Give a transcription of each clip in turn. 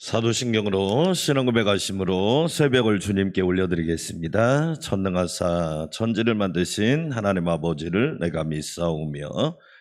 사도신경으로 신앙고백하심으로 새벽을 주님께 올려드리겠습니다. 전능하사 천지를 만드신 하나님 아버지를 내가 믿사오며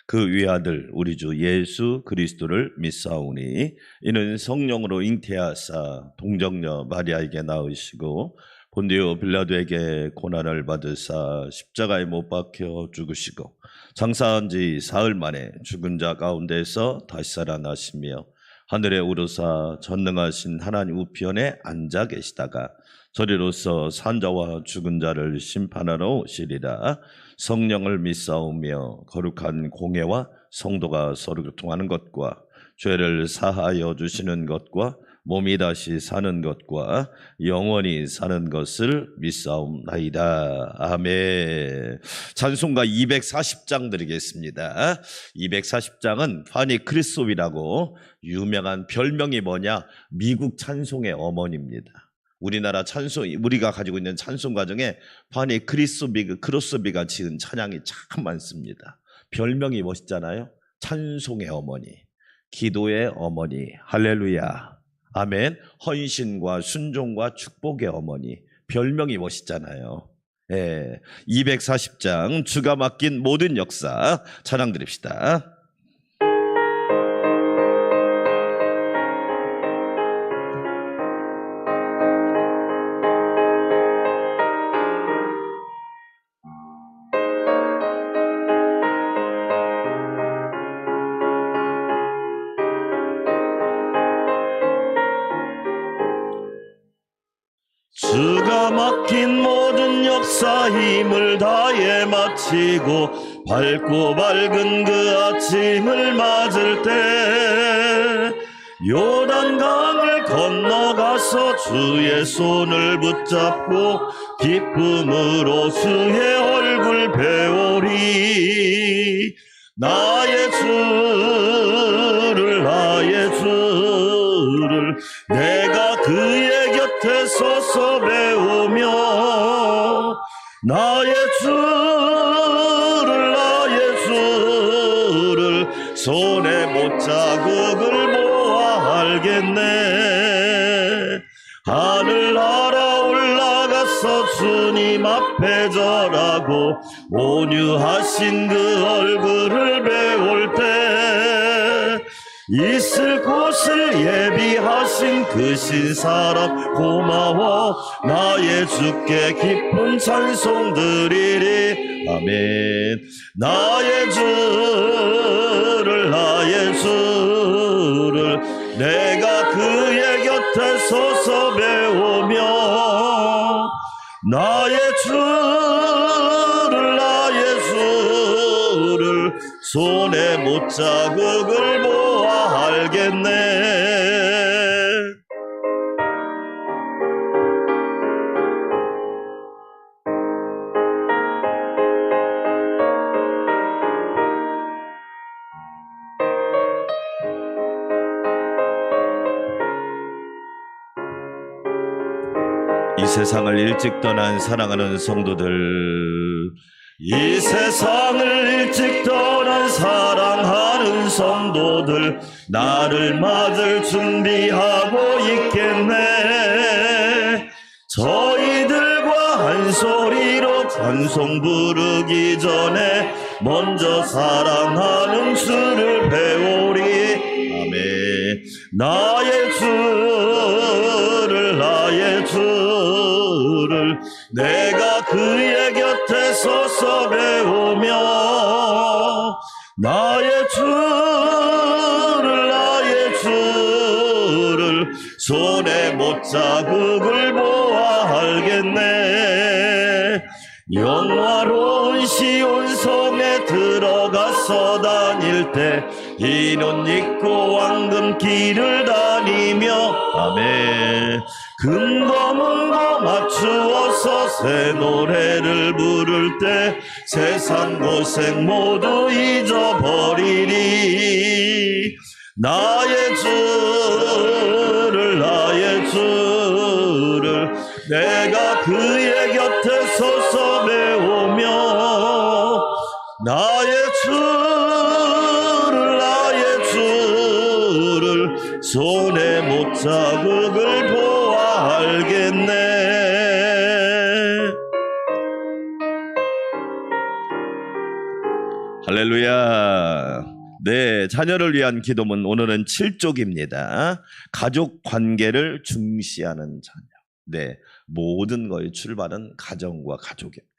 그 위아들 우리 주 예수 그리스도를 믿사오니 이는 성령으로 잉태하사 동정녀 마리아에게 낳으시고 본디오 빌라도에게 고난을 받으사 십자가에 못 박혀 죽으시고 장사한 지 사흘 만에 죽은 자 가운데서 다시 살아나시며 하늘에 오르사 전능하신 하나님 우편에 앉아 계시다가 저리로서 산자와 죽은 자를 심판하러 오시리라. 성령을 믿사오며 거룩한 공회와 성도가 서로 교통하는 것과 죄를 사하여 주시는 것과 몸이 다시 사는 것과 영원히 사는 것을 믿사옵나이다. 아멘. 찬송가 240장 드리겠습니다. 240장은 파니 크리소비라고 유명한 별명이 뭐냐? 미국 찬송의 어머니입니다. 우리나라 찬송, 우리가 가지고 있는 찬송 가정에 파니 크로스비가 지은 찬양이 참 많습니다. 별명이 멋있잖아요. 찬송의 어머니, 기도의 어머니, 할렐루야, 아멘. 헌신과 순종과 축복의 어머니, 별명이 멋있잖아요. 240장 주가 맡긴 모든 역사 찬양 드립시다. 주가 맡긴 모든 역사 힘을 다해 마치고 밝고 밝은 그 아침을 맞을 때 요단강을 건너가서 주의 손을 붙잡고 기쁨으로 주의 얼굴 배우리. 나의 주를 내가 그의 곁에 서서 배우며 나의 주를 손에 못자국을 모아 알겠네. 하늘 날아 올라가서 주님 앞에 절하고 온유하신 그 얼굴을 배울 때 있을 곳을 예비하신 그 신사람 고마워 나의 주께 기쁜 찬송 드리리. 아멘. 나의 주를 내가 그의 곁에 서서 배우며 나의 주를 손에 못자국을 모아 알겠네. 이 세상을 일찍 떠난 사랑하는 성도들, 이 세상을 일찍 떠난 사랑하는 성도들, 나를 맞을 준비하고 있겠네. 저희들과 한 소리로 찬송 부르기 전에 먼저 사랑하는 주를 배우리. 아멘. 나의 주를 내가 그의 곁에 서서 배우며 나의 주를 손에 못자국을 모아 알겠네. 영화로운 시온성에 들어가서 다닐 때 흰 옷 입고 황금길을 다니며 아멘. 금검은 거 맞추어서 새 노래를 부를 때 세상 고생 모두 잊어버리리. 나의 주를 내가 그의 곁에 서서 배우며 나의 주를 손에 못 자국을 보아 알겠네. 할렐루야. 네, 자녀를 위한 기도문 오늘은 7쪽입니다. 가족 관계를 중시하는 자녀. 네, 모든 거의 출발은 가정과 가족입니다.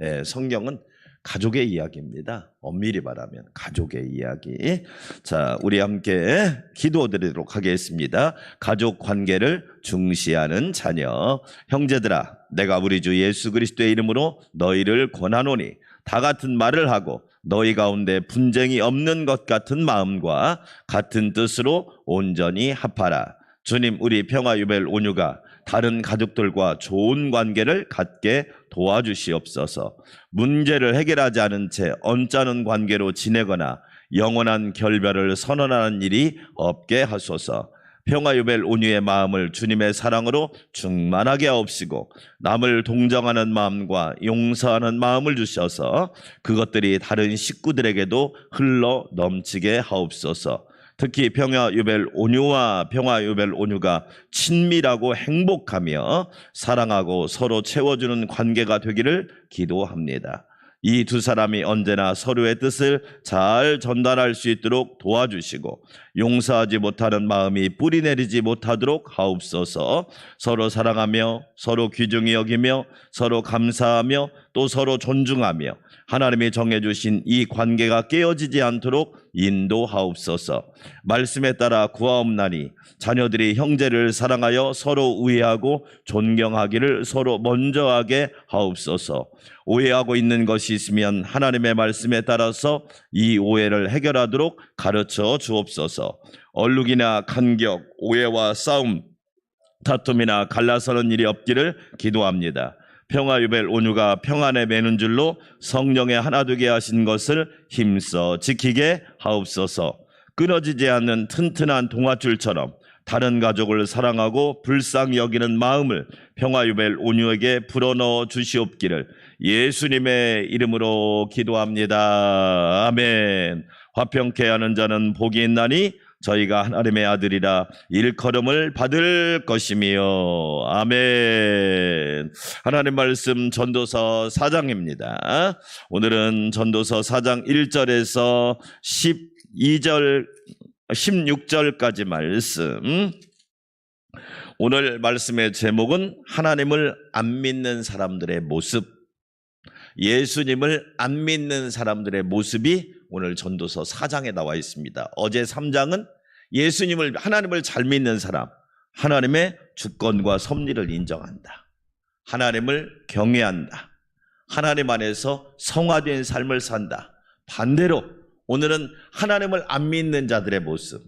네, 성경은 가족의 이야기입니다. 엄밀히 말하면 가족의 이야기. 자, 우리 함께 기도드리도록 하겠습니다. 가족 관계를 중시하는 자녀. 형제들아, 내가 우리 주 예수 그리스도의 이름으로 너희를 권하노니 다 같은 말을 하고 너희 가운데 분쟁이 없는 것 같은 마음과 같은 뜻으로 온전히 합하라. 주님, 우리 평화유벨 온유가 다른 가족들과 좋은 관계를 갖게 도와주시옵소서. 문제를 해결하지 않은 채 언짢은 관계로 지내거나 영원한 결별을 선언하는 일이 없게 하소서. 평화유벨 온유의 마음을 주님의 사랑으로 충만하게 하옵시고 남을 동정하는 마음과 용서하는 마음을 주셔서 그것들이 다른 식구들에게도 흘러 넘치게 하옵소서. 특히 평화유벨 온유와 평화유벨 온유가 친밀하고 행복하며 사랑하고 서로 채워주는 관계가 되기를 기도합니다. 이 두 사람이 언제나 서로의 뜻을 잘 전달할 수 있도록 도와주시고 용서하지 못하는 마음이 뿌리내리지 못하도록 하옵소서. 서로 사랑하며 서로 귀중히 여기며 서로 감사하며 또 서로 존중하며 하나님이 정해주신 이 관계가 깨어지지 않도록 인도하옵소서. 말씀에 따라 구하옵나니 자녀들이 형제를 사랑하여 서로 우애하고 존경하기를 서로 먼저 하게 하옵소서. 오해하고 있는 것이 있으면 하나님의 말씀에 따라서 이 오해를 해결하도록 가르쳐 주옵소서. 얼룩이나 간격, 오해와 싸움, 다툼이나 갈라서는 일이 없기를 기도합니다. 평화유벨 온유가 평안에 매는 줄로 성령에 하나 되게 하신 것을 힘써 지키게 하옵소서. 끊어지지 않는 튼튼한 동아줄처럼 다른 가족을 사랑하고 불쌍히 여기는 마음을 평화유벨 온유에게 불어넣어 주시옵기를 예수님의 이름으로 기도합니다. 아멘. 화평케 하는 자는 복이 있나니 저희가 하나님의 아들이라 일컬음을 받을 것이며. 아멘. 하나님 말씀 전도서 4장입니다. 오늘은 전도서 4장 1절에서 16절까지 말씀. 오늘 말씀의 제목은 하나님을 안 믿는 사람들의 모습. 예수님을 안 믿는 사람들의 모습이 오늘 전도서 4장에 나와 있습니다. 어제 3장은 하나님을 잘 믿는 사람, 하나님의 주권과 섭리를 인정한다, 하나님을 경외한다, 하나님 안에서 성화된 삶을 산다. 반대로 오늘은 하나님을 안 믿는 자들의 모습,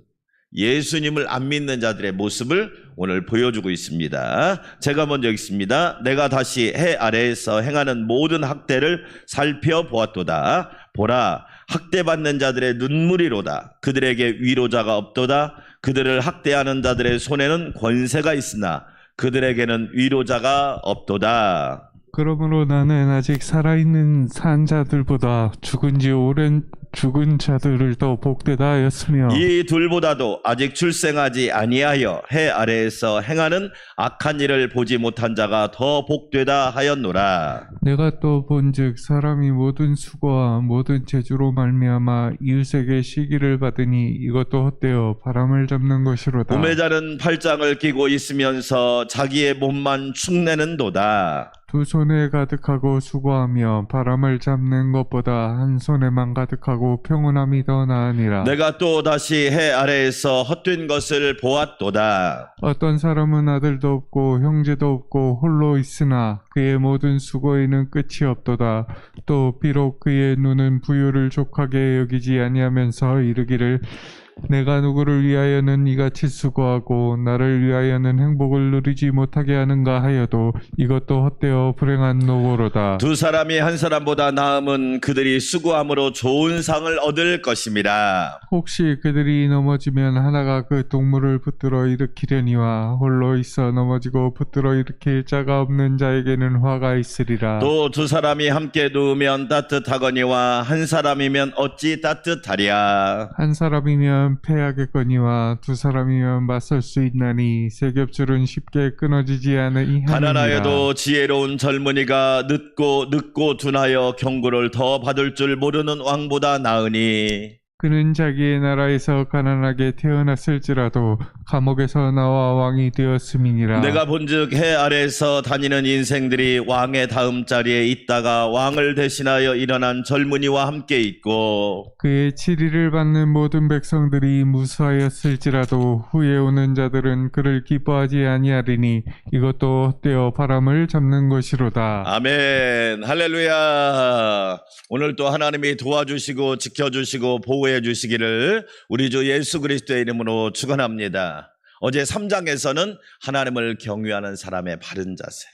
예수님을 안 믿는 자들의 모습을 오늘 보여주고 있습니다. 제가 먼저 읽습니다. 내가 다시 해 아래에서 행하는 모든 학대를 살펴보았도다. 보라, 학대받는 자들의 눈물이로다. 그들에게 위로자가 없도다. 그들을 학대하는 자들의 손에는 권세가 있으나 그들에게는 위로자가 없도다. 그러므로 나는 아직 살아있는 산 자들보다 죽은 지 오랜 죽은 자들을 더 복되다 하였으며 이 둘보다도 아직 출생하지 아니하여 해 아래에서 행하는 악한 일을 보지 못한 자가 더 복되다 하였노라. 내가 또 본즉 사람이 모든 수고와 모든 재주로 말미암아 이웃에게 시기를 받으니 이것도 헛되어 바람을 잡는 것이로다. 우매자는 팔짱을 끼고 있으면서 자기의 몸만 축내는도다. 두 손에 가득하고 수고하며 바람을 잡는 것보다 한 손에만 가득하고 평온함이 더 나으니라. 내가 또 다시 해 아래에서 헛된 것을 보았도다. 어떤 사람은 아들도 없고 형제도 없고 홀로 있으나 그의 모든 수고에는 끝이 없도다. 또 비록 그의 눈은 부유를 족하게 여기지 아니하면서 이르기를 내가 누구를 위하여는 이같이 수고하고 나를 위하여는 행복을 누리지 못하게 하는가 하여도 이것도 헛되어 불행한 노고로다. 두 사람이 한 사람보다 나음은 그들이 수고함으로 좋은 상을 얻을 것임이라. 혹시 그들이 넘어지면 하나가 그 동물을 붙들어 일으키려니와 홀로 있어 넘어지고 붙들어 일으킬 자가 없는 자에게는 화가 있으리라. 또 두 사람이 함께 누우면 따뜻하거니와 한 사람이면 어찌 따뜻하랴. 한 사람이면 사람이면 패하겠거니와 두 사람이면 맞설 수 있나니 세 겹줄은 쉽게 끊어지지 않으니라. 가난하여도 지혜로운 젊은이가 늦고 둔하여 경고를 더 받을 줄 모르는 왕보다 나으니 그는 자기의 나라에서 가난하게 태어났을지라도 감옥에서 나와 왕이 되었음이니라. 내가 본즉 해 아래에서 다니는 인생들이 왕의 다음 자리에 있다가 왕을 대신하여 일어난 젊은이와 함께 있고 그의 치리를 받는 모든 백성들이 무수하였을지라도 후에 오는 자들은 그를 기뻐하지 아니하리니 이것도 헛되어 바람을 잡는 것이로다. 아멘. 할렐루야. 오늘 또 하나님이 도와주시고 지켜주시고 보호해 주시기를 우리 주 예수 그리스도의 이름으로 축원합니다. 어제 3장에서는 하나님을 경외하는 사람의 바른 자세,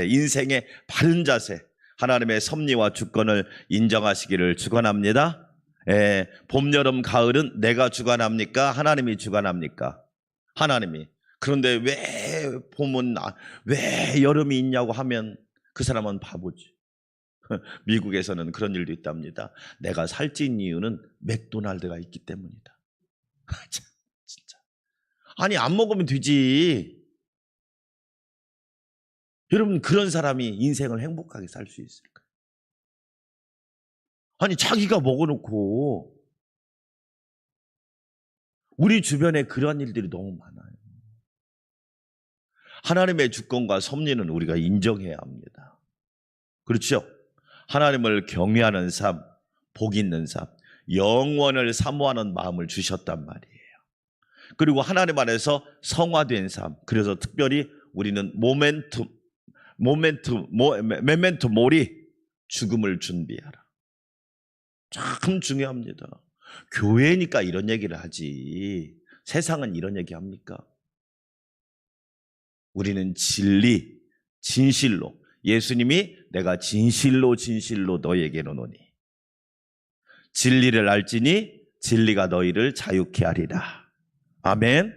인생의 바른 자세, 하나님의 섭리와 주권을 인정하시기를 축원합니다. 봄, 여름, 가을은 내가 주관합니까? 하나님이 주관합니까? 하나님이. 그런데 왜 봄은 왜 여름이 있냐고 하면 그 사람은 바보지. 미국에서는 그런 일도 있답니다. 내가 살찐 이유는 맥도날드가 있기 때문이다. 진짜. 아니 안 먹으면 되지. 여러분 그런 사람이 인생을 행복하게 살 수 있을까요? 아니 자기가 먹어놓고 우리 주변에 그런 일들이 너무 많아요. 하나님의 주권과 섭리는 우리가 인정해야 합니다. 그렇죠? 하나님을 경외하는 삶, 복 있는 삶, 영원을 사모하는 마음을 주셨단 말이에요. 그리고 하나님 안에서 성화된 삶, 그래서 특별히 우리는 모멘투 모리, 죽음을 준비하라. 참 중요합니다. 교회니까 이런 얘기를 하지 세상은 이런 얘기 합니까? 우리는 진리, 진실로, 예수님이 내가 진실로 너에게 이르노니 진리를 알지니 진리가 너희를 자유케 하리라. 아멘.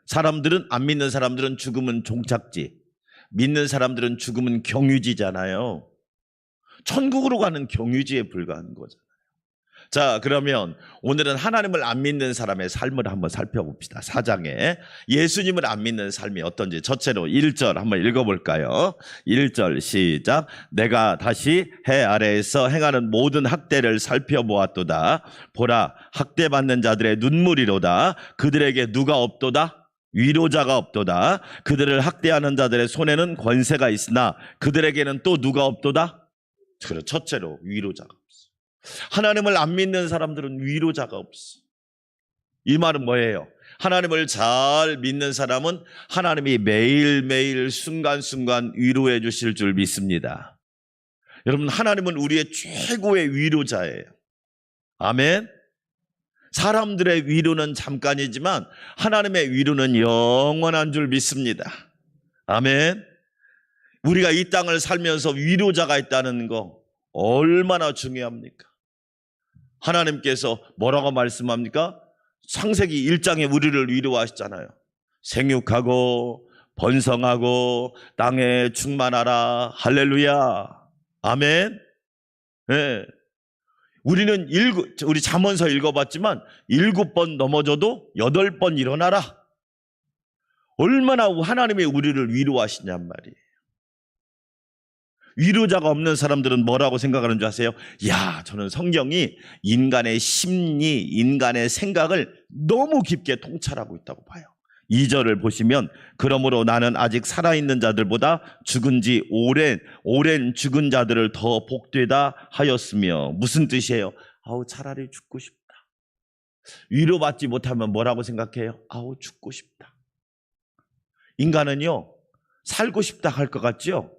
사람들은 안 믿는 사람들은 죽음은 종착지, 믿는 사람들은 죽음은 경유지잖아요. 천국으로 가는 경유지에 불과한 거잖아요. 자, 그러면 오늘은 하나님을 안 믿는 사람의 삶을 한번 살펴봅시다. 4장에 예수님을 안 믿는 삶이 어떤지 첫째로 1절 한번 읽어볼까요? 1절 시작. 내가 다시 해 아래에서 행하는 모든 학대를 살펴보았도다. 보라, 학대받는 자들의 눈물이로다. 그들에게 누가 없도다? 위로자가 없도다. 그들을 학대하는 자들의 손에는 권세가 있으나 그들에게는 또 누가 없도다? 첫째로 위로자가 없어. 하나님을 안 믿는 사람들은 위로자가 없어. 이 말은 뭐예요? 하나님을 잘 믿는 사람은 하나님이 매일매일 순간순간 위로해 주실 줄 믿습니다. 여러분, 하나님은 우리의 최고의 위로자예요. 아멘. 사람들의 위로는 잠깐이지만 하나님의 위로는 영원한 줄 믿습니다. 아멘. 우리가 이 땅을 살면서 위로자가 있다는 거 얼마나 중요합니까? 하나님께서 뭐라고 말씀합니까? 창세기 1장에 우리를 위로하시잖아요. 생육하고 번성하고 땅에 충만하라. 할렐루야. 아멘. 네. 우리는 우리 잠언서 읽어봤지만 7번 넘어져도 8번 일어나라. 얼마나 하나님이 우리를 위로하시냔 말이에요. 위로자가 없는 사람들은 뭐라고 생각하는 줄 아세요? 야, 저는 성경이 인간의 심리, 인간의 생각을 너무 깊게 통찰하고 있다고 봐요. 2절을 보시면 그러므로 나는 아직 살아있는 자들보다 죽은 지 오랜 죽은 자들을 더 복되다 하였으며. 무슨 뜻이에요? 아우 차라리 죽고 싶다. 위로받지 못하면 뭐라고 생각해요? 아우 죽고 싶다. 인간은요 살고 싶다 할 것 같죠?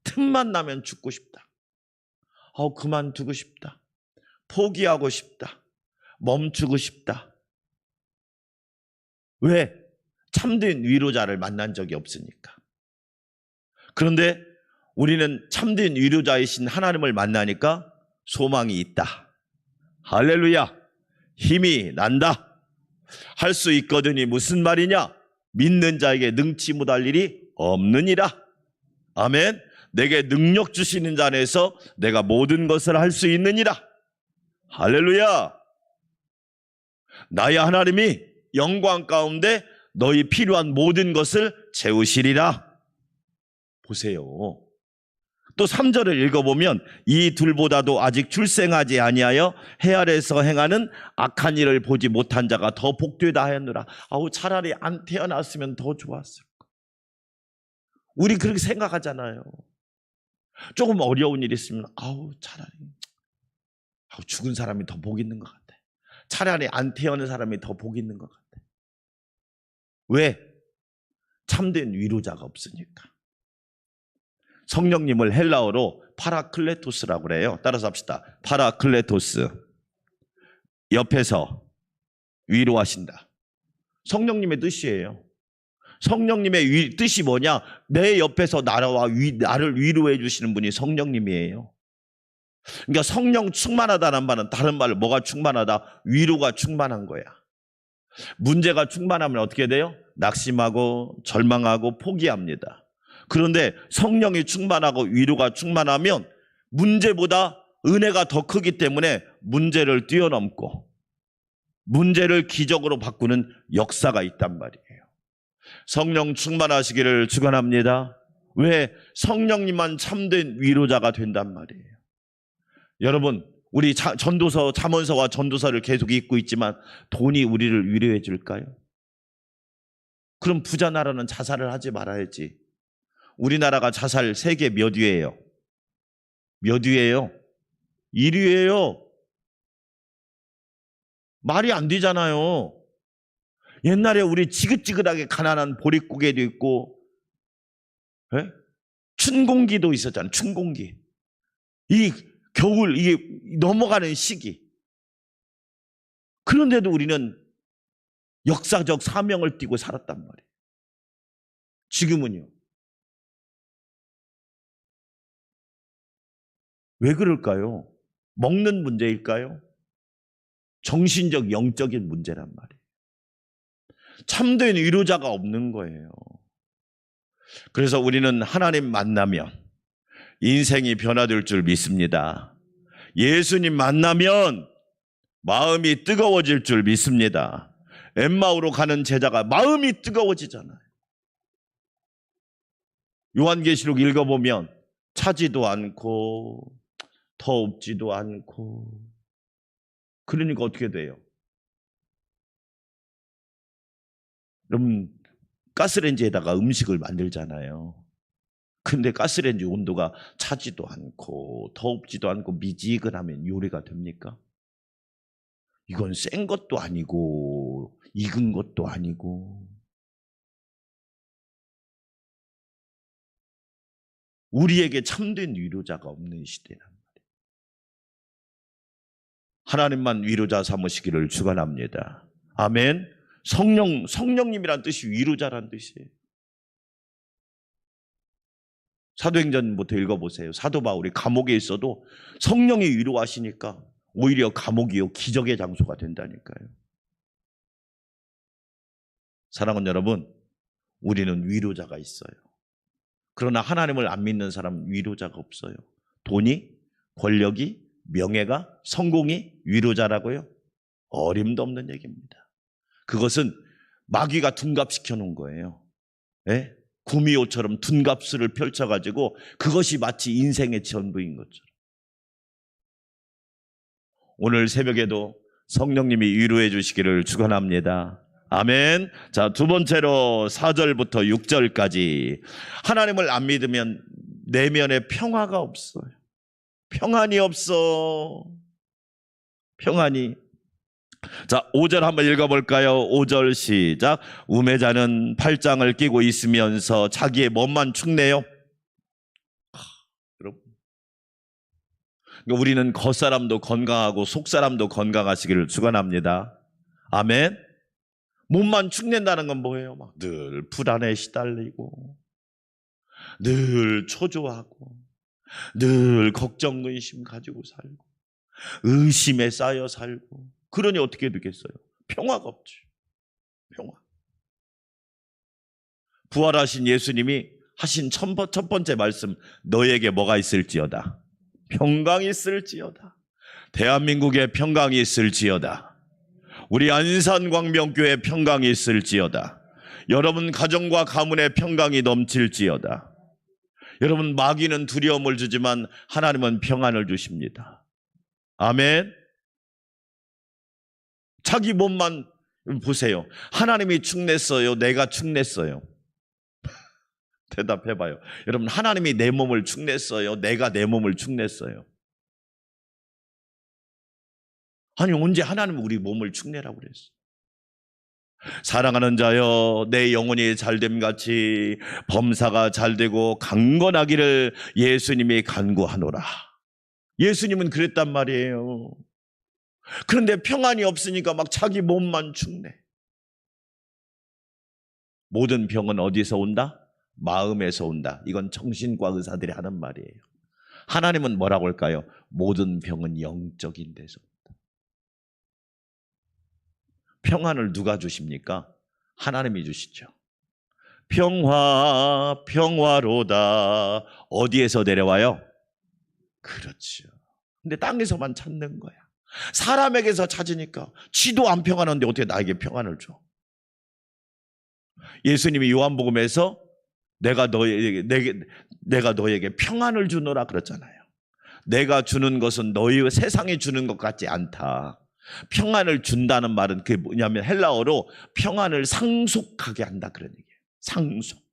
틈만 나면 죽고 싶다. 그만두고 싶다. 포기하고 싶다. 멈추고 싶다. 왜? 참된 위로자를 만난 적이 없으니까. 그런데 우리는 참된 위로자이신 하나님을 만나니까 소망이 있다. 할렐루야. 힘이 난다. 할 수 있거든이 무슨 말이냐? 믿는 자에게 능치 못할 일이 없느니라. 아멘. 내게 능력 주시는 자 안에서 내가 모든 것을 할 수 있느니라. 할렐루야. 나의 하나님이 영광 가운데 너희 필요한 모든 것을 채우시리라. 보세요. 또 3절을 읽어보면 이 둘보다도 아직 출생하지 아니하여 해 아래에서 행하는 악한 일을 보지 못한 자가 더 복되다 하였노라. 아우, 차라리 안 태어났으면 더 좋았을 거. 우리 그렇게 생각하잖아요. 조금 어려운 일이 있으면 차라리 죽은 사람이 더 복 있는 것 같아. 차라리 안 태어난 사람이 더 복 있는 것 같아. 왜? 참된 위로자가 없으니까. 성령님을 헬라어로 파라클레토스라고 그래요. 따라서 합시다. 파라클레토스. 옆에서 위로하신다. 성령님의 뜻이에요. 성령님의 뜻이 뭐냐? 내 옆에서 나를 위로해 주시는 분이 성령님이에요. 그러니까 성령 충만하다는 말은 다른 말로 뭐가 충만하다? 위로가 충만한 거야. 문제가 충만하면 어떻게 돼요? 낙심하고 절망하고 포기합니다. 그런데 성령이 충만하고 위로가 충만하면 문제보다 은혜가 더 크기 때문에 문제를 뛰어넘고 문제를 기적으로 바꾸는 역사가 있단 말이에요. 성령 충만하시기를 축원합니다. 왜? 성령님만 참된 위로자가 된단 말이에요. 여러분, 우리 전도서, 잠언서와 전도서를 계속 읽고 있지만 돈이 우리를 위로해 줄까요? 그럼 부자 나라는 자살을 하지 말아야지. 우리나라가 자살 세계 몇 위예요? 몇 위예요? 1위예요. 말이 안 되잖아요. 옛날에 우리 지긋지긋하게 가난한 보릿고개도 있고, 춘공기도 있었잖아요. 춘공기. 이 겨울, 이게 넘어가는 시기. 그런데도 우리는 역사적 사명을 띠고 살았단 말이에요. 지금은요. 왜 그럴까요? 먹는 문제일까요? 정신적, 영적인 문제란 말이에요. 참된 위로자가 없는 거예요. 그래서 우리는 하나님 만나면 인생이 변화될 줄 믿습니다. 예수님 만나면 마음이 뜨거워질 줄 믿습니다. 엠마오로 가는 제자가 마음이 뜨거워지잖아요. 요한계시록 읽어보면 차지도 않고 더웁지도 않고, 그러니까 어떻게 돼요? 여러분, 가스레인지에다가 음식을 만들잖아요. 근데 가스레인지 온도가 차지도 않고 더웁지도 않고 미지근하면 요리가 됩니까? 이건 센 것도 아니고 익은 것도 아니고. 우리에게 참된 위로자가 없는 시대란 말이에요. 하나님만 위로자 삼으시기를 축원합니다. 아멘. 성령님이란 뜻이 위로자란 뜻이에요. 사도행전부터 읽어보세요. 사도 바울이 감옥에 있어도 성령이 위로하시니까 오히려 감옥이요 기적의 장소가 된다니까요. 사랑하는 여러분, 우리는 위로자가 있어요. 그러나 하나님을 안 믿는 사람은 위로자가 없어요. 돈이, 권력이, 명예가, 성공이 위로자라고요? 어림도 없는 얘기입니다. 그것은 마귀가 둔갑시켜 놓은 거예요. 예? 구미호처럼 둔갑술을 펼쳐가지고 그것이 마치 인생의 전부인 것처럼. 오늘 새벽에도 성령님이 위로해 주시기를 축원합니다. 아멘. 자, 두 번째로 4절부터 6절까지 하나님을 안 믿으면 내면에 평화가 없어요. 평안이 없어. 평안이. 자, 5절 한번 읽어볼까요? 5절 시작. 우매자는 팔짱을 끼고 있으면서 자기의 몸만 축내요. 여러분, 우리는 겉사람도 건강하고 속사람도 건강하시기를 축원합니다. 아멘. 몸만 축낸다는 건 뭐예요? 막 늘 불안에 시달리고 늘 초조하고 늘 걱정 의심 가지고 살고 의심에 쌓여 살고, 그러니 어떻게 되겠어요? 평화가 없지. 평화. 부활하신 예수님이 하신 첫 번째 말씀, 너에게 뭐가 있을지어다? 평강이 있을지어다. 대한민국에 평강이 있을지어다. 우리 안산광명교회 평강이 있을지어다. 여러분 가정과 가문에 평강이 넘칠지어다. 여러분 마귀는 두려움을 주지만 하나님은 평안을 주십니다. 아멘. 자기 몸만 보세요. 하나님이 축냈어요? 내가 축냈어요? 대답해봐요. 여러분 하나님이 내 몸을 축냈어요? 내가 내 몸을 축냈어요? 아니 언제 하나님은 우리 몸을 축내라고 그랬어? 사랑하는 자여, 내 영혼이 잘됨같이 범사가 잘되고 강건하기를 예수님이 간구하노라. 예수님은 그랬단 말이에요. 그런데 평안이 없으니까 막 자기 몸만 축내. 모든 병은 어디서 온다? 마음에서 온다. 이건 정신과 의사들이 하는 말이에요. 하나님은 뭐라고 할까요? 모든 병은 영적인 데서 온다. 평안을 누가 주십니까? 하나님이 주시죠. 평화 평화로다. 어디에서 내려와요? 그렇죠. 근데 땅에서만 찾는 거야. 사람에게서 찾으니까 지도 안 평안한데 어떻게 나에게 평안을 줘? 예수님이 요한복음에서 내가 너에게 평안을 주노라 그랬잖아요. 내가 주는 것은 너희 세상에 주는 것 같지 않다. 평안을 준다는 말은 그게 뭐냐면 헬라어로 평안을 상속하게 한다 그런 얘기예요. 상속.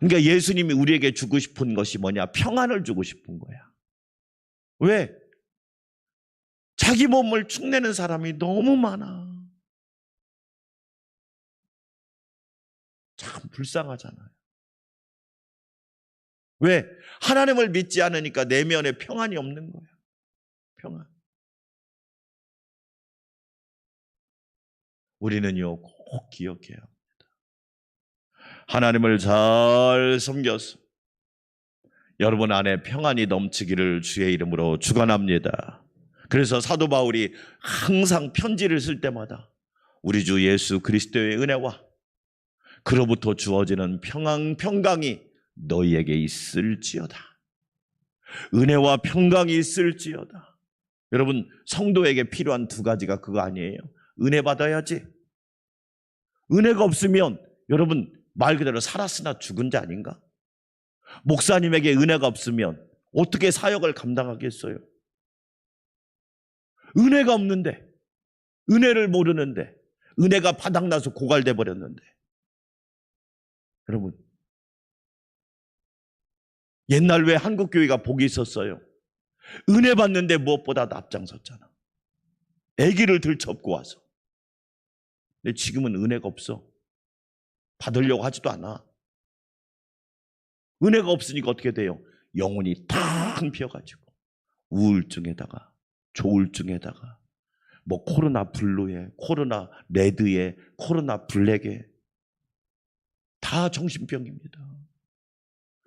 그러니까 예수님이 우리에게 주고 싶은 것이 뭐냐? 평안을 주고 싶은 거야. 왜? 자기 몸을 축내는 사람이 너무 많아. 참 불쌍하잖아요. 왜? 하나님을 믿지 않으니까 내면에 평안이 없는 거야. 평안. 우리는요 꼭 기억해야 합니다. 하나님을 잘 섬겨서 여러분 안에 평안이 넘치기를 주의 이름으로 축원합니다. 그래서 사도 바울이 항상 편지를 쓸 때마다 우리 주 예수 그리스도의 은혜와 그로부터 주어지는 평강이 너희에게 있을지어다. 은혜와 평강이 있을지어다. 여러분 성도에게 필요한 두 가지가 그거 아니에요? 은혜 받아야지. 은혜가 없으면 여러분 말 그대로 살았으나 죽은 자 아닌가? 목사님에게 은혜가 없으면 어떻게 사역을 감당하겠어요? 은혜가 없는데, 은혜를 모르는데, 은혜가 바닥나서 고갈돼 버렸는데. 여러분 옛날 왜 한국교회가 복이 있었어요? 은혜 받는데 무엇보다도 앞장섰잖아. 아기를 들쳐업고 와서. 근데 지금은 은혜가 없어. 받으려고 하지도 않아. 은혜가 없으니까 어떻게 돼요? 영혼이 탕 피어가지고 우울증에다가 조울증에다가 뭐 코로나 블루에 코로나 레드에 코로나 블랙에 다 정신병입니다.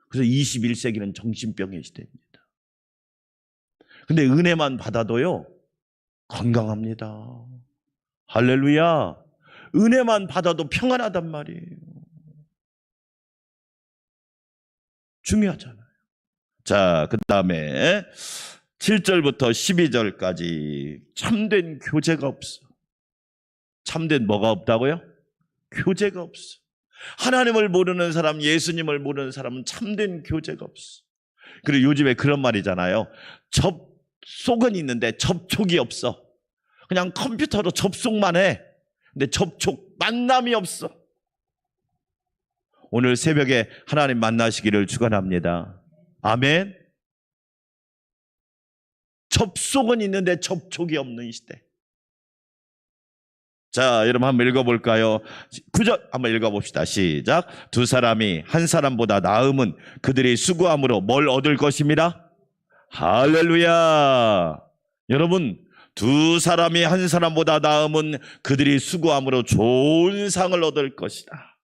그래서 21세기는 정신병의 시대입니다. 근데 은혜만 받아도요 건강합니다. 할렐루야. 은혜만 받아도 평안하단 말이에요. 중요하잖아요. 자, 그 다음에 7절부터 12절까지 참된 교제가 없어. 참된 뭐가 없다고요? 교제가 없어. 하나님을 모르는 사람, 예수님을 모르는 사람은 참된 교제가 없어. 그리고 요즘에 그런 말이잖아요. 접속은 있는데 접촉이 없어. 그냥 컴퓨터로 접속만 해. 근데 만남이 없어. 오늘 새벽에 하나님 만나시기를 축원합니다. 아멘. 접속은 있는데 접촉이 없는 시대. 자, 여러분 한번 읽어볼까요? 9절 한번 읽어봅시다. 시작. 두 사람이 한 사람보다 나음은 그들이 수고함으로 뭘 얻을 것입니다. 할렐루야. 여러분 두 사람이 한 사람보다 나음은 그들이 수고함으로 좋은 상을 얻을 것이다.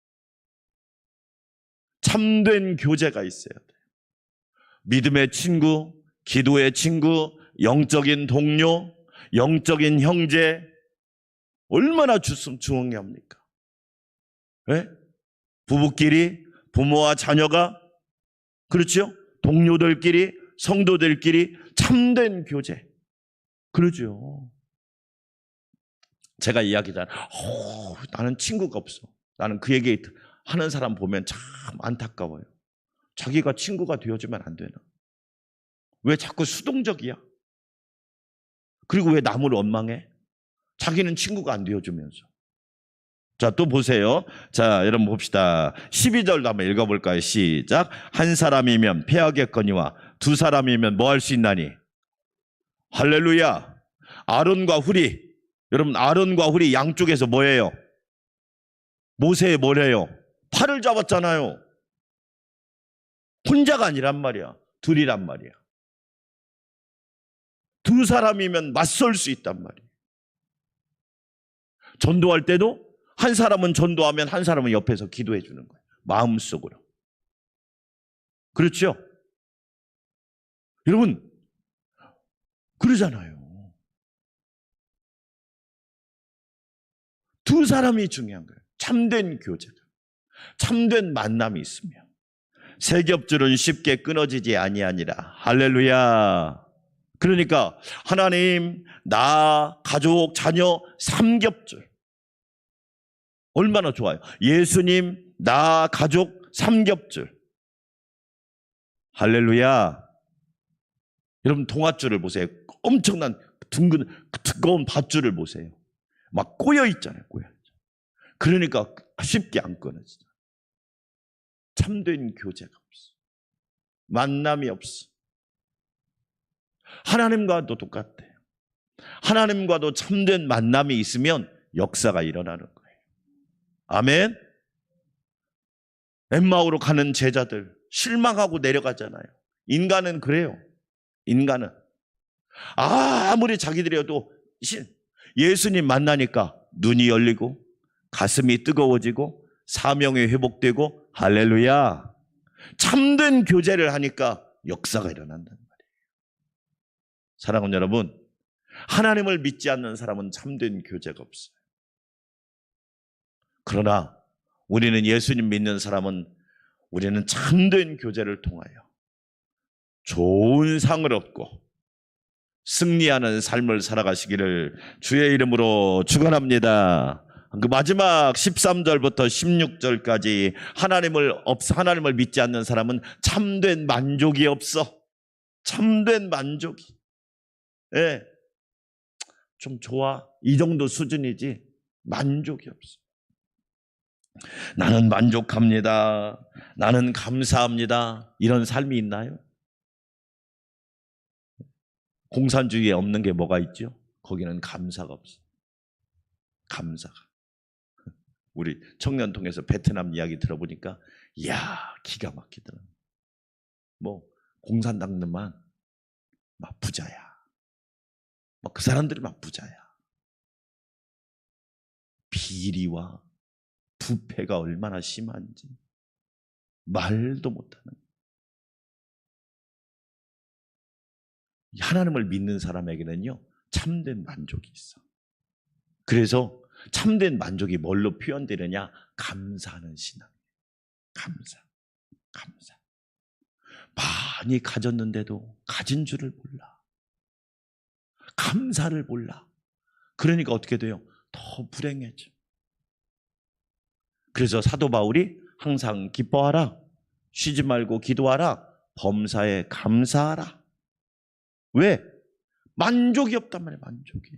참된 교제가 있어야 돼요. 믿음의 친구, 기도의 친구, 영적인 동료, 영적인 형제, 얼마나 중요합니까? 네? 부부끼리, 부모와 자녀가, 그렇죠? 동료들끼리, 성도들끼리 참된 교제. 그러죠. 제가 이야기잖아요. 나는 친구가 없어. 나는 그 얘기 하는 사람 보면 참 안타까워요. 자기가 친구가 되어주면 안 되나? 왜 자꾸 수동적이야? 그리고 왜 남을 원망해? 자기는 친구가 안 되어주면서. 자, 또 보세요. 자, 여러분 봅시다. 12절도 한번 읽어볼까요? 시작. 한 사람이면 패하겠거니와 두 사람이면 뭐 할 수 있나니? 할렐루야. 아론과 훌이, 여러분 아론과 훌이 양쪽에서 뭐예요? 모세의 뭐래요? 팔을 잡았잖아요. 혼자가 아니란 말이야. 둘이란 말이야. 두 사람이면 맞설 수 있단 말이야. 전도할 때도 한 사람은 전도하면 한 사람은 옆에서 기도해 주는 거예요. 마음속으로. 그렇죠? 여러분, 그러잖아요. 두 사람이 중요한 거예요. 참된 교제가. 참된 만남이 있으면 세겹줄은 쉽게 끊어지지 아니하니라. 할렐루야. 그러니까 하나님, 나, 가족, 자녀, 삼겹줄. 얼마나 좋아요. 예수님, 나, 가족, 삼겹줄. 할렐루야. 여러분 동아줄을 보세요. 엄청난 둥근 두꺼운 밧줄을 보세요. 막 꼬여 있잖아요. 꼬여 있잖아요. 그러니까 쉽게 안 끊어지죠. 참된 교제가 없어. 만남이 없어. 하나님과도 똑같아요. 하나님과도 참된 만남이 있으면 역사가 일어나는 거예요. 아멘. 엠마오로 가는 제자들 실망하고 내려가잖아요. 인간은 그래요. 인간은 아무리 자기들이어도 예수님 만나니까 눈이 열리고 가슴이 뜨거워지고 사명이 회복되고 할렐루야. 참된 교제를 하니까 역사가 일어난단 말이에요. 사랑하는 여러분, 하나님을 믿지 않는 사람은 참된 교제가 없어요. 그러나 우리는 예수님 믿는 사람은 우리는 참된 교제를 통하여 좋은 상을 얻고 승리하는 삶을 살아가시기를 주의 이름으로 축원합니다. 그 마지막 13절부터 16절까지 하나님을 믿지 않는 사람은 참된 만족이 없어. 참된 만족이. 예. 좀 좋아. 이 정도 수준이지 만족이 없어. 나는 만족합니다. 나는 감사합니다. 이런 삶이 있나요? 공산주의에 없는 게 뭐가 있죠? 거기는 감사가 없어. 감사가. 우리 청년통에서 베트남 이야기 들어보니까 이야 기가 막히더라. 뭐 공산당들만 막 부자야. 막 그 사람들이 막 부자야. 비리와 부패가 얼마나 심한지 말도 못하는. 하나님을 믿는 사람에게는요 참된 만족이 있어. 그래서 참된 만족이 뭘로 표현되느냐? 감사하는 신앙. 감사. 많이 가졌는데도 가진 줄을 몰라. 감사를 몰라. 그러니까 어떻게 돼요? 더 불행해져. 그래서 사도 바울이 항상 기뻐하라. 쉬지 말고 기도하라. 범사에 감사하라. 왜? 만족이 없단 말이에요. 만족이.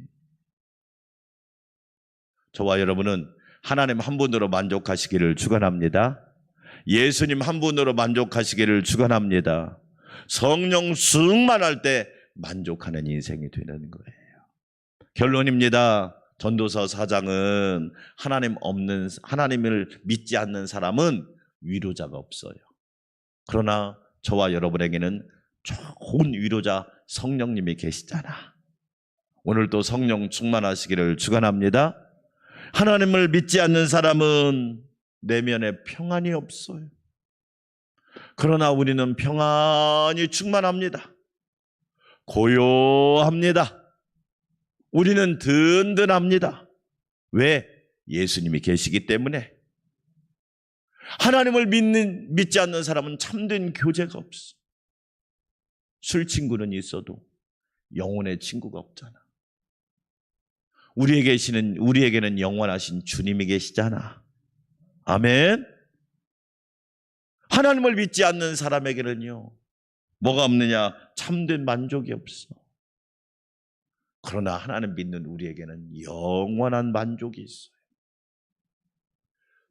저와 여러분은 하나님 한 분으로 만족하시기를 축원합니다. 예수님 한 분으로 만족하시기를 축원합니다. 성령 충만할 때 만족하는 인생이 되는 거예요. 결론입니다. 전도서 4장은 하나님을 믿지 않는 사람은 위로자가 없어요. 그러나 저와 여러분에게는 좋은 위로자 성령님이 계시잖아. 오늘도 성령 충만하시기를 축원합니다. 하나님을 믿지 않는 사람은 내면에 평안이 없어요. 그러나 우리는 평안이 충만합니다. 고요합니다. 우리는 든든합니다. 왜? 예수님이 계시기 때문에. 하나님을 믿지 않는 사람은 참된 교제가 없어. 술 친구는 있어도 영혼의 친구가 없잖아. 우리에게는 영원하신 주님이 계시잖아. 아멘. 하나님을 믿지 않는 사람에게는요, 뭐가 없느냐? 참된 만족이 없어. 그러나 하나님 믿는 우리에게는 영원한 만족이 있어요.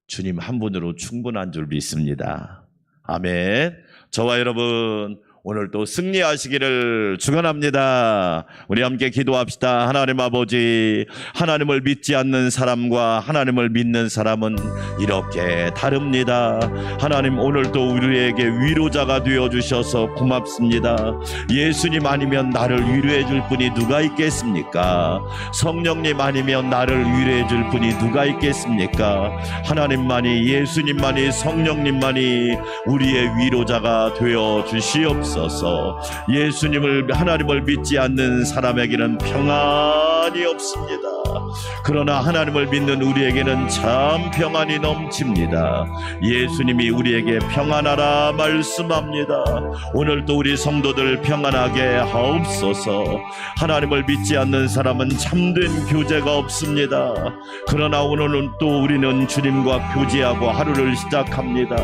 주님 한 분으로 충분한 줄 믿습니다. 아멘. 저와 여러분 오늘 또 승리하시기를 축원합니다. 우리 함께 기도합시다. 하나님 아버지, 하나님을 믿지 않는 사람과 하나님을 믿는 사람은 이렇게 다릅니다. 하나님 오늘도 우리에게 위로자가 되어주셔서 고맙습니다. 예수님 아니면 나를 위로해 줄 분이 누가 있겠습니까? 성령님 아니면 나를 위로해 줄 분이 누가 있겠습니까? 하나님만이, 예수님만이, 성령님만이 우리의 위로자가 되어 주시옵소서. 예수님을, 하나님을 믿지 않는 사람에게는 평안이 없습니다. 그러나 하나님을 믿는 우리에게는 참 평안이 넘칩니다. 예수님이 우리에게 평안하라 말씀합니다. 오늘도 우리 성도들 평안하게 하옵소서. 하나님을 믿지 않는 사람은 참된 교제가 없습니다. 그러나 오늘은 또 우리는 주님과 교제하고 하루를 시작합니다.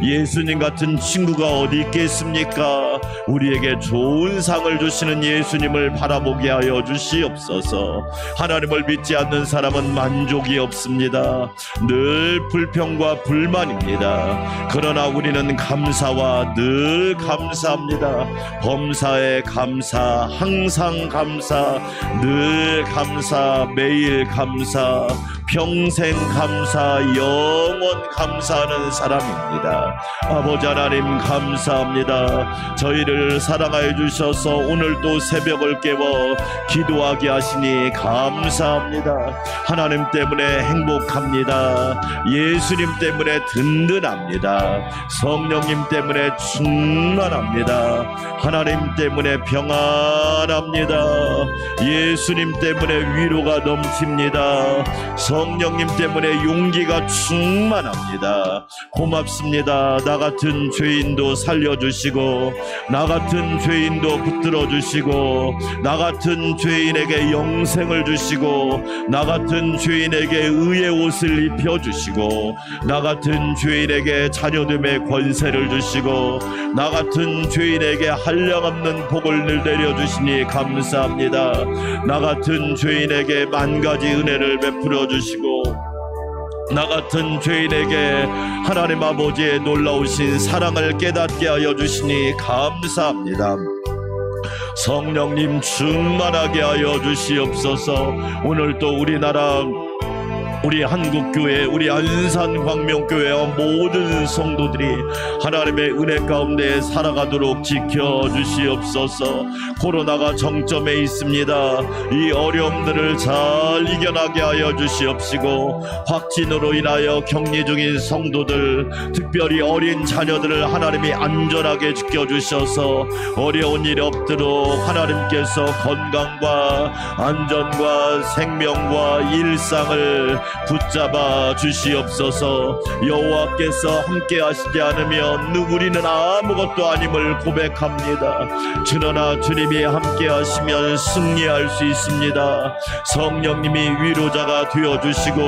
예수님 같은 친구가 어디 있겠습니까? 우리에게 좋은 상을 주시는 예수님을 바라보게 하여 주시옵소서. 하나님을 믿지 않는 사람은 만족이 없습니다. 늘 불평과 불만입니다. 그러나 우리는 감사와 늘 감사합니다. 범사에 감사, 항상 감사, 늘 감사, 매일 감사, 평생 감사, 영원 감사하는 사람입니다. 아버지 하나님 감사합니다. 저희를 사랑하여 주셔서 오늘도 새벽을 깨워 기도하게 하시니 감사합니다. 하나님 때문에 행복합니다. 예수님 때문에 든든합니다. 성령님 때문에 충만합니다. 하나님 때문에 평안합니다. 예수님 때문에 위로가 넘칩니다. 성령님 때문에 용기가 충만합니다. 고맙습니다. 나 같은 죄인도 살려주시고, 나 같은 죄인도 붙들어 주시고, 나 같은 죄인에게 영생을 주시고, 나 같은 죄인에게 의의 옷을 입혀주시고, 나 같은 죄인에게 자녀됨의 권세를 주시고, 나 같은 죄인에게 한량없는 복을 내려주시니 감사합니다. 나 같은 죄인에게 만가지 은혜를 베풀어 주시고, 나 같은 죄인에게 하나님 아버지의 놀라우신 사랑을 깨닫게 하여 주시니 감사합니다. 성령님 충만하게 하여 주시옵소서. 오늘도 우리나라, 우리 한국교회, 우리 안산광명교회와 모든 성도들이 하나님의 은혜 가운데 살아가도록 지켜주시옵소서. 코로나가 정점에 있습니다. 이 어려움들을 잘 이겨나게 하여 주시옵시고, 확진으로 인하여 격리 중인 성도들, 특별히 어린 자녀들을 하나님이 안전하게 지켜주셔서 어려운 일 없도록 하나님께서 건강과 안전과 생명과 일상을 붙잡아 주시옵소서. 여호와께서 함께 하시지 않으면 우리는 아무것도 아님을 고백합니다. 그러나 주님이 함께 하시면 승리할 수 있습니다. 성령님이 위로자가 되어주시고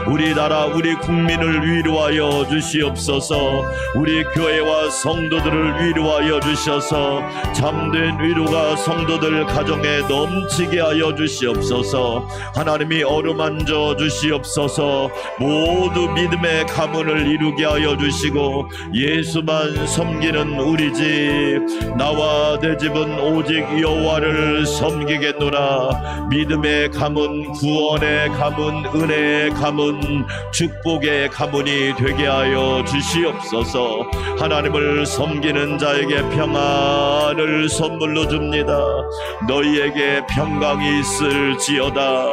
우리나라, 우리 국민을 위로하여 주시옵소서. 우리 교회와 성도들을 위로하여 주셔서 참된 위로가 성도들 가정에 넘치게 하여 주시옵소서. 하나님이 어루만져 주시옵소서. 모두 믿음의 가문을 이루게 하여 주시고, 예수만 섬기는 우리 집, 나와 내 집은 오직 여호와를 섬기겠노라. 믿음의 가문, 구원의 가문, 은혜의 가문, 축복의 가문이 되게 하여 주시옵소서. 하나님을 섬기는 자에게 평안을 선물로 줍니다. 너희에게 평강이 있을지어다.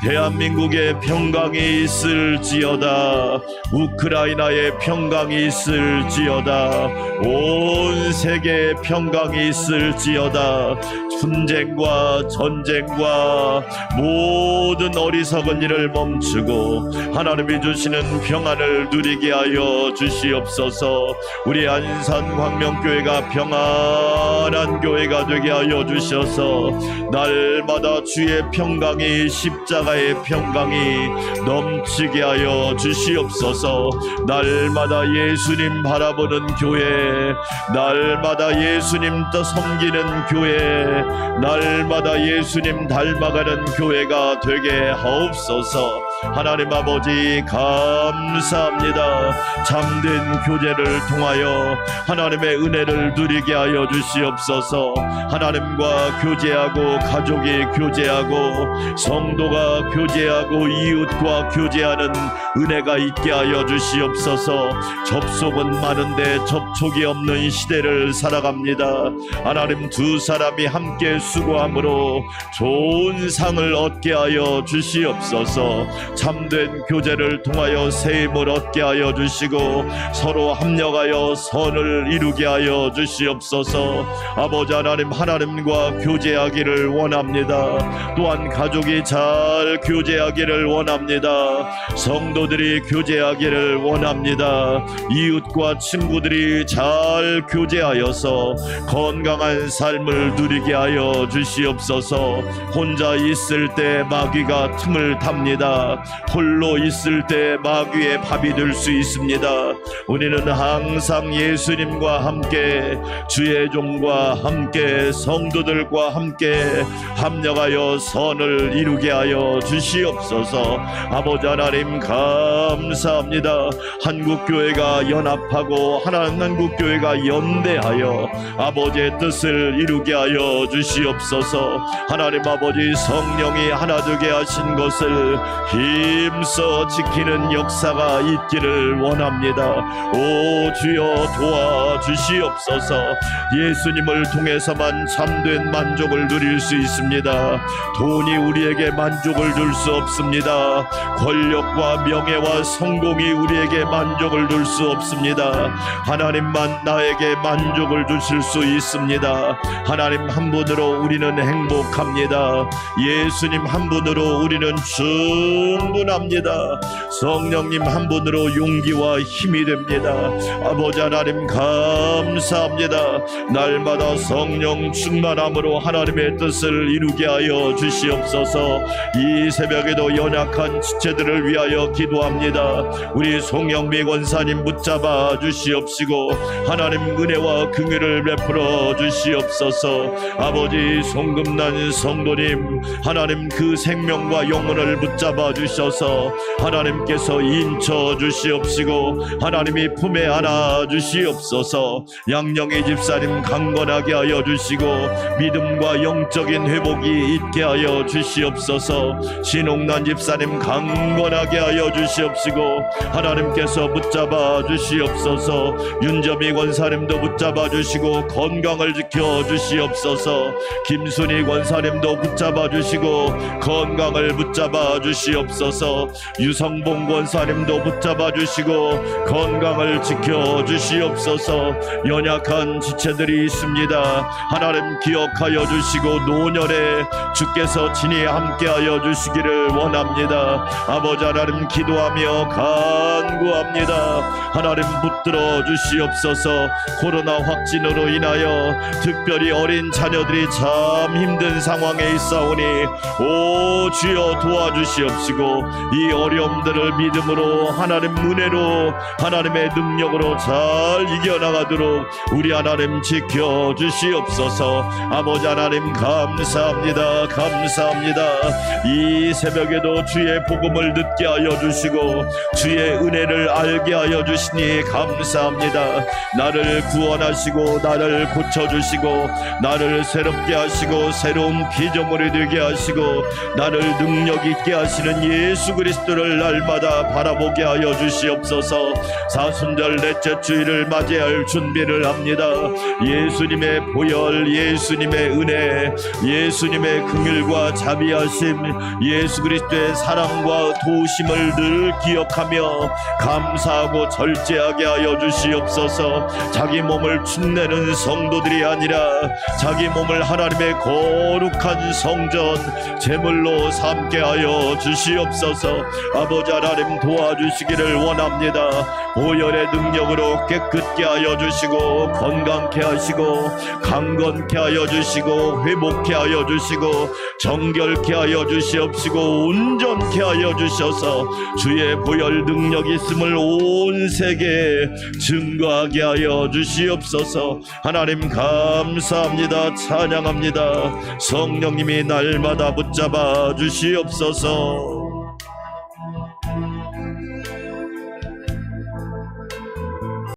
대한민국에 평강이 평강이 있을지어다. 우크라이나에 평강이 있을지어다. 온 세계에 평강이 있을지어다. 분쟁과 전쟁과 모든 어리석은 일을 멈추고 하나님이 주시는 평안을 누리게 하여 주시옵소서. 우리 안산광명교회가 평안한 교회가 되게 하여 주셔서 날마다 주의 평강이, 십자가의 평강이 넘치게 하여 주시옵소서. 날마다 예수님 바라보는 교회, 날마다 예수님 또 섬기는 교회, 날마다 예수님 닮아가는 교회가 되게 하옵소서. 하나님 아버지 감사합니다. 참된 교제를 통하여 하나님의 은혜를 누리게 하여 주시옵소서. 하나님과 교제하고 가족이 교제하고 성도가 교제하고 이웃과 교제하는 은혜가 있게 하여 주시옵소서. 접속은 많은데 접촉이 없는 시대를 살아갑니다. 하나님 두 사람이 함께 수고함으로 좋은 상을 얻게 하여 주시옵소서. 참된 교제를 통하여 세임을 얻게 하여 주시고 서로 합력하여 선을 이루게 하여 주시옵소서. 아버지 하나님, 하나님과 교제하기를 원합니다. 또한 가족이 잘 교제하기를 원합니다. 성도들이 교제하기를 원합니다. 이웃과 친구들이 잘 교제하여서 건강한 삶을 누리게 하여 주시옵소서. 혼자 있을 때 마귀가 틈을 탑니다. 홀로 있을 때 마귀의 밥이 될 수 있습니다. 우리는 항상 예수님과 함께, 주의 종과 함께, 성도들과 함께 합력하여 선을 이루게 하여 주시옵소서. 아버지 하나님 감사합니다. 한국교회가 연합하고 한국교회가 연대하여 아버지의 뜻을 이루게 하여 주시옵소서. 하나님 아버지, 성령이 하나 되게 하신 것을 힘써 지키는 역사가 있기를 원합니다. 오 주여 도와주시옵소서. 예수님을 통해서만 참된 만족을 누릴 수 있습니다. 돈이 우리에게 만족을 줄 수 없습니다. 권력과 명예와 성공이 우리에게 만족을 줄 수 없습니다. 하나님만 나에게 만족을 주실 수 있습니다. 하나님 한 분으로 우리는 행복합니다. 예수님 한 분으로 우리는 충분합니다. 성령님 한 분으로 용기와 힘이 됩니다. 아버지 하나님 감사합니다. 날마다 성령 충만함으로 하나님의 뜻을 이루게 하여 주시옵소서. 이 새벽에도 연약한 지체들을 위하여 기도합니다. 우리 송영미 권사님 붙잡아 주시옵시고 하나님 은혜와 긍휼을 베풀어 주시옵소서. 아버지, 송금난 성도님, 하나님 그 생명과 영혼을 붙잡아 주셔서 하나님께서 인쳐 주시옵시고 하나님이 품에 안아 주시옵소서. 양영희 집사님 강건하게 하여 주시고 믿음과 영적인 회복이 있게 하여 주시옵소서. 신옥난 집사님 강건하게 하여 주시옵시고 하나님께서 붙잡아 주시옵소서. 윤점희 권사님도 붙잡아 주시고 건강을 지켜 주시옵소서. 김순희 권사님도 붙잡아 주시고 건강을 붙잡아 주시옵소서. 유성봉 권사님도 붙잡아 주시고 건강을 지켜 주시옵소서. 연약한 지체들이 있습니다. 하나님 기억하여 주시고 노년에 주께서 친히 함께하여 주시기를 원합니다. 아버지 하나님 기도하며 간구합니다. 하나님 붙들어 주시옵소서. 코로나 확진으로 인하여 특별히 어린 자녀들이 참 힘든 상황에 있사오니 오 주여 도와주시옵시고 이 어려움들을 믿음으로 하나님 은혜로 하나님의 능력으로 잘 이겨나가도록 우리 하나님 지켜주시옵소서. 아버지 하나님 감사합니다. 감사합니다. 이 새벽에도 주의 복음을 듣게 하여 주시고 주의 은혜를 알게 하여 주시니 감사합니다. 나를 구원하시고 나를 고쳐주시고 나를 새롭게 하시고 새로운 피조물이 되게 하시고 나를 능력 있게 하시는 예수 그리스도를 날마다 바라보게 하여 주시옵소서. 사순절 넷째 주일을 맞이할 준비를 합니다. 예수님의 보혈, 예수님의 은혜, 예수님의 긍휼과 자비하심, 예수 그리스도의 사랑과 도우심을 늘 기억하며 감사하고 절제하게 하여 주시옵소서. 자기 몸을 축내는 성도들이 아니라 자기 몸을 하나님의 거룩한 성전 제물로 삼게 하여 주시옵소서. 아버지 하나님 도와주시기를 원합니다. 보혈의 능력으로 깨끗게 하여 주시고 건강케 하시고 강건케 하여 주시고 회복케 하여 주시고 정결케 하여 주시옵시고 온전케 하여 주셔서 주의 보혈 능력 있음을 온 세계에 증거하게 하여 주시옵소서. 하나님 감사합니다. 찬양합니다. 성령님이 날마다 붙잡아 주시옵소서.